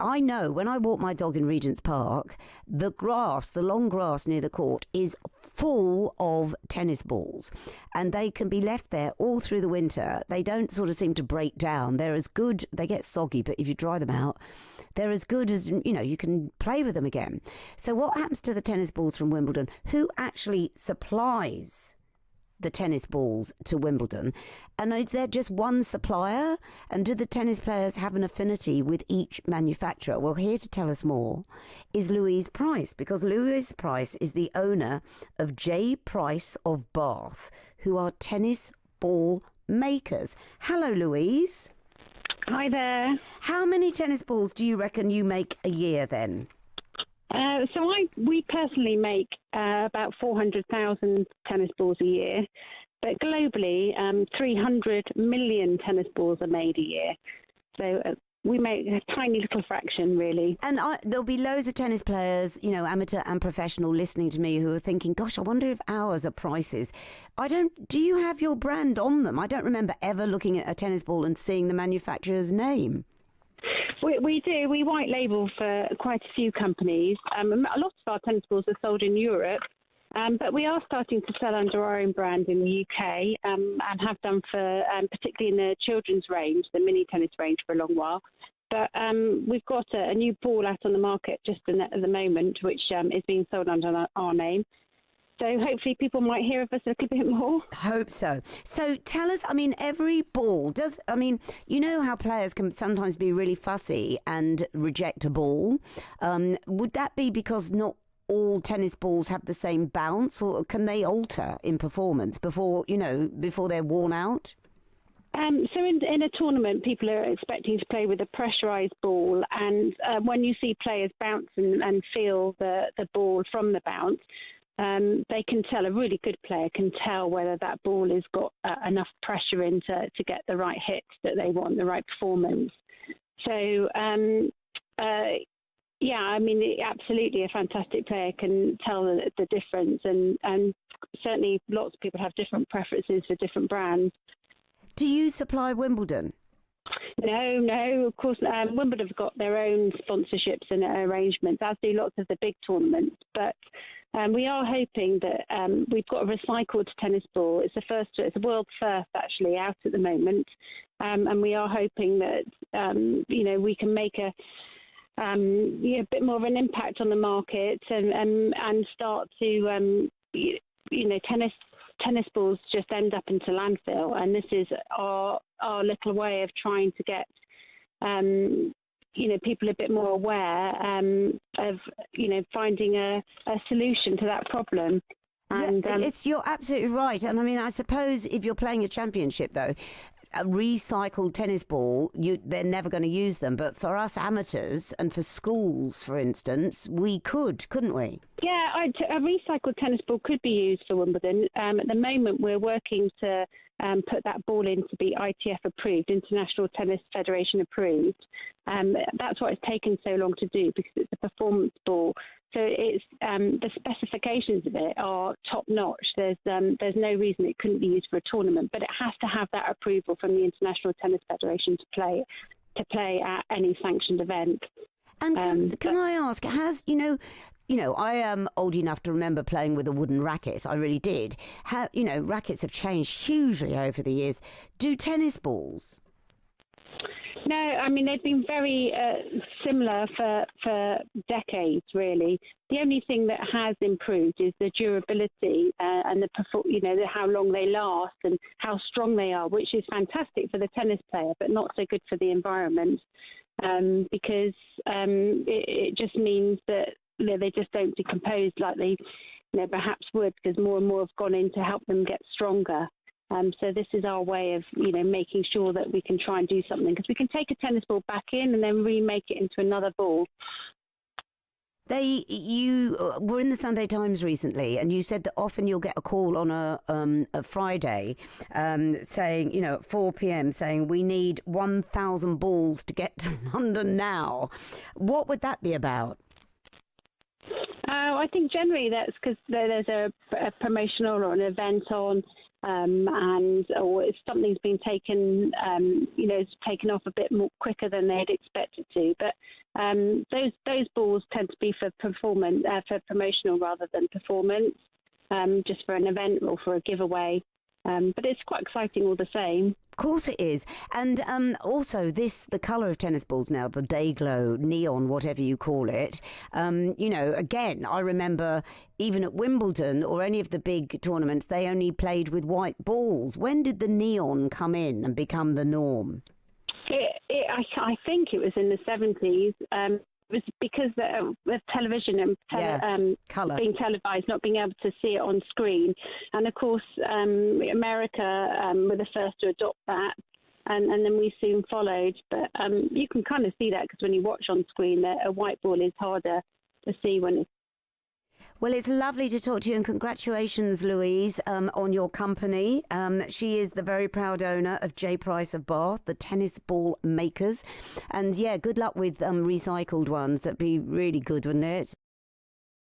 I know when I walk my dog in Regent's Park, the long grass near the court is full of tennis balls, and they can be left there all through the winter. They don't sort of seem to break down. They're as good, they get soggy, but if you dry them out, they're as good as, you can play with them again. So what happens to the tennis balls from Wimbledon? Who actually supplies the tennis balls to Wimbledon? And is there just one supplier? And do the tennis players have an affinity with each manufacturer? Well, here to tell us more is Louise Price, because Louise Price is the owner of J. Price of Bath, who are tennis ball makers. Hello, Louise. Hi there. How many tennis balls do you reckon you make a year then? We personally make about 400,000 tennis balls a year, but globally, 300 million tennis balls are made a year. So we make a tiny little fraction, really. And there'll be loads of tennis players, amateur and professional, listening to me who are thinking, gosh, I wonder if ours are Prices. Do you have your brand on them? I don't remember ever looking at a tennis ball and seeing the manufacturer's name. We do. We white label for quite a few companies. A lot of our tennis balls are sold in Europe, but we are starting to sell under our own brand in the UK, and have done for particularly in the children's range, the mini tennis range, for a long while. But we've got a new ball out on the market just at the moment, which is being sold under our name. So hopefully people might hear of us a little bit more. Hope so. So tell us, every ball how players can sometimes be really fussy and reject a ball. Would that be because not all tennis balls have the same bounce, or can they alter in performance before they're worn out? So in a tournament, people are expecting to play with a pressurised ball, and when you see players bounce and feel the ball from the bounce, they can tell, a really good player can tell whether that ball has got enough pressure in to get the right hits that they want, the right performance. So, absolutely a fantastic player can tell the difference, and certainly lots of people have different preferences for different brands. Do you supply Wimbledon? No, of course. Wimbledon have got their own sponsorships and arrangements, as do lots of the big tournaments. But we are hoping that we've got a recycled tennis ball. It's a world first actually out at the moment, and we are hoping that we can make a bit more of an impact on the market and start to tennis balls just end up into landfill, and this is our little way of trying to get people a bit more aware of finding a solution to that problem. And you're absolutely right. And I suppose if you're playing a championship, though, a recycled tennis ball, they're never going to use them. But for us amateurs and for schools, for instance, we couldn't we? Yeah, a recycled tennis ball could be used for Wimbledon. At the moment, we're working to put that ball in to be ITF approved, International Tennis Federation approved. That's what it's taken so long to do, because it's a performance ball. So it's the specifications of it are top notch. There's no reason it couldn't be used for a tournament, but it has to have that approval from the International Tennis Federation to play at any sanctioned event. And can I ask, I am old enough to remember playing with a wooden racket. I really did. Rackets have changed hugely over the years. Do tennis balls? No, they've been very similar for decades, really. The only thing that has improved is the durability and how long they last and how strong they are, which is fantastic for the tennis player, but not so good for the environment, because it just means that they just don't decompose like they perhaps would, because more and more have gone in to help them get stronger. So this is our way of, making sure that we can try and do something, because we can take a tennis ball back in and then remake it into another ball. You were in the Sunday Times recently, and you said that often you'll get a call on a Friday saying, at 4 p.m, saying we need 1,000 balls to get to London now. What would that be about? I think generally that's because there's a promotional or an event on, or if something's been taken, it's taken off a bit more quicker than they'd expected to. But those balls tend to be for performance, for promotional rather than performance, just for an event or for a giveaway. But it's quite exciting all the same. Of course it is. And also the colour of tennis balls now, the day glow, neon, whatever you call it. Again, I remember even at Wimbledon or any of the big tournaments, they only played with white balls. When did the neon come in and become the norm? I think it was in the 70s. It was because of television and colour being televised, not being able to see it on screen. And of course, America were the first to adopt that, and then we soon followed. But you can kind of see that because when you watch on screen, a white ball is harder to see when it's. Well, it's lovely to talk to you, and congratulations, Louise, on your company. She is the very proud owner of J. Price of Bath, the tennis ball makers. And yeah, good luck with recycled ones. That'd be really good, wouldn't it?